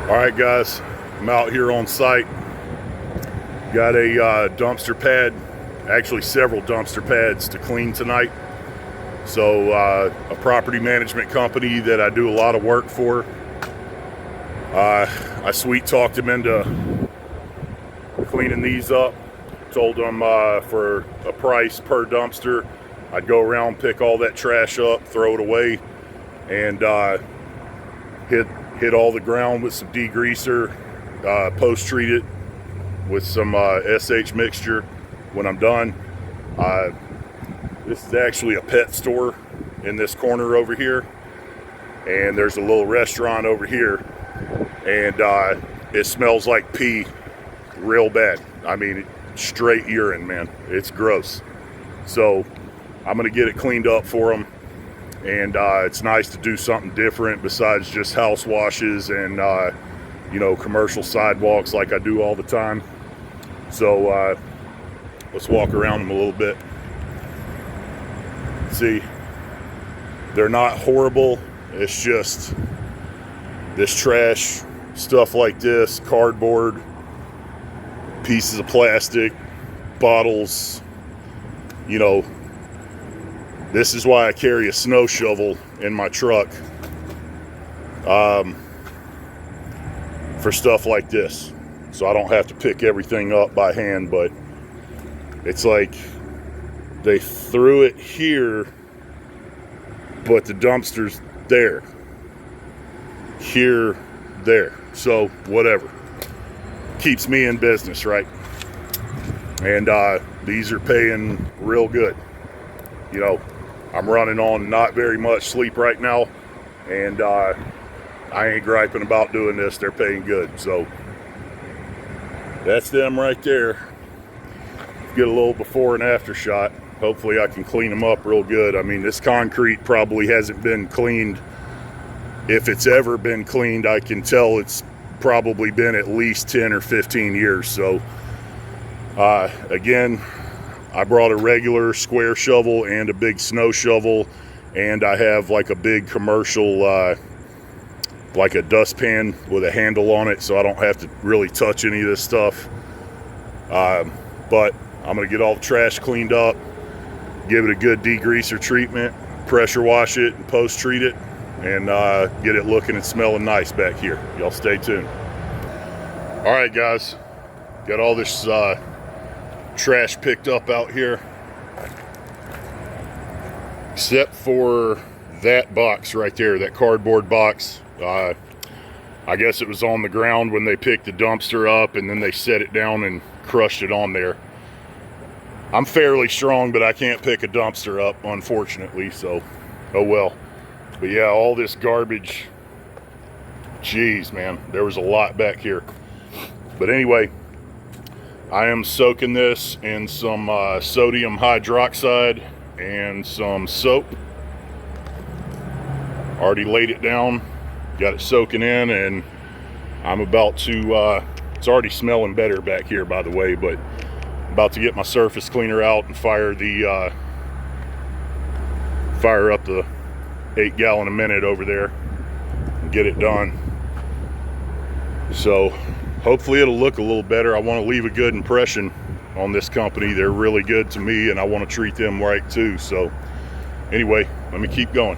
All right, guys, I'm out here on site. Got a dumpster pad, actually several dumpster pads to clean tonight. So a property management company that I do a lot of work for, I sweet talked him into cleaning these up. Told them for a price per dumpster, I'd go around, pick all that trash up, throw it away, and hit all the ground with some degreaser, post-treat it with some SH mixture when I'm done. This is actually a pet store in this corner over here, and there's a little restaurant over here, and it smells like pee real bad. I mean, straight urine, man. It's gross. So I'm gonna get it cleaned up for them. And it's nice to do something different besides just house washes and commercial sidewalks like I do all the time. So let's walk around them a little bit. See, they're not horrible. It's just this trash, stuff like this, cardboard, pieces of plastic, bottles, this is why I carry a snow shovel in my truck, for stuff like this, so I don't have to pick everything up by hand. But it's like they threw it here, but the dumpster's there, there. So whatever, keeps me in business, right? And these are paying real good. I'm running on not very much sleep right now, and I ain't griping about doing this. They're paying good. So that's them right there. Get a little before and after shot. Hopefully I can clean them up real good. I mean, this concrete probably hasn't been cleaned. If it's ever been cleaned, I can tell it's probably been at least 10 or 15 years. So again, I brought a regular square shovel and a big snow shovel, and I have like a big commercial, like a dustpan with a handle on it, so I don't have to really touch any of this stuff. But I'm gonna get all the trash cleaned up, give it a good degreaser treatment, pressure wash it, and post-treat it, and get it looking and smelling nice back here. Y'all stay tuned. All right, guys, got all this trash picked up out here, except for that box right there, that cardboard box. I guess it was on the ground when they picked the dumpster up, and then they set it down and crushed it on there. I'm fairly strong, but I can't pick a dumpster up, unfortunately, so oh well. But yeah, all this garbage, geez, man, there was a lot back here. But anyway, I am soaking this in some sodium hydroxide and some soap. Already laid it down, got it soaking in, and I'm about to, it's already smelling better back here, by the way, but I'm about to get my surface cleaner out and fire up the 8 gallon a minute over there and get it done. So hopefully it'll look a little better. I want to leave a good impression on this company. They're really good to me, and I want to treat them right too. So anyway, let me keep going.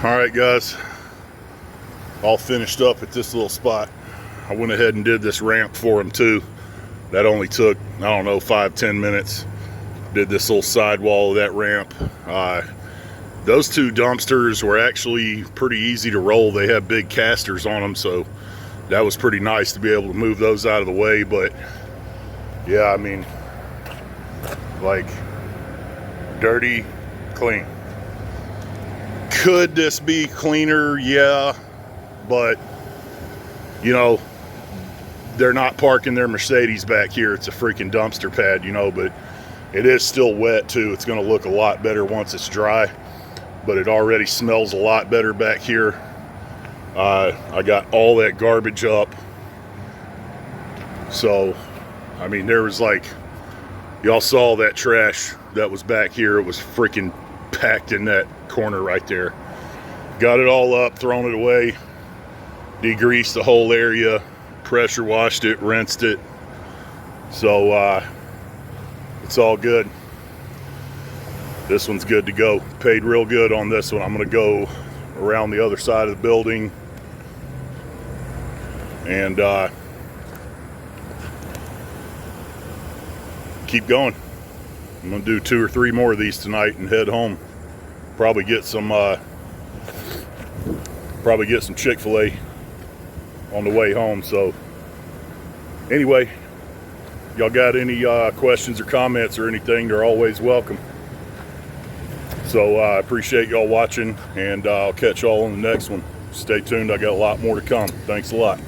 All right, guys, all finished up at this little spot. I went ahead and did this ramp for him too. That only took, I don't know, 5-10 minutes. Did this little sidewall of that ramp. Those two dumpsters were actually pretty easy to roll. They had big casters on them, so that was pretty nice to be able to move those out of the way. But yeah, I mean, like, dirty, clean. Could this be cleaner? Yeah, but you know, they're not parking their Mercedes back here. It's a freaking dumpster pad, you know, but it is still wet too. It's going to look a lot better once it's dry, but it already smells a lot better back here. I got all that garbage up. So, I mean, there was like, y'all saw that trash that was back here. It was freaking packed in that corner right there. Got it all up, thrown it away, degreased the whole area, pressure washed it, rinsed it. So it's all good. This one's good to go. Paid real good on this one. I'm gonna go around the other side of the building and keep going. I'm gonna do 2 or 3 more of these tonight and head home. Probably get some Chick-fil-A on the way home. So anyway, y'all got any questions or comments or anything, they're always welcome. So I appreciate y'all watching, and I'll catch y'all on the next one. Stay tuned, I got a lot more to come. Thanks a lot.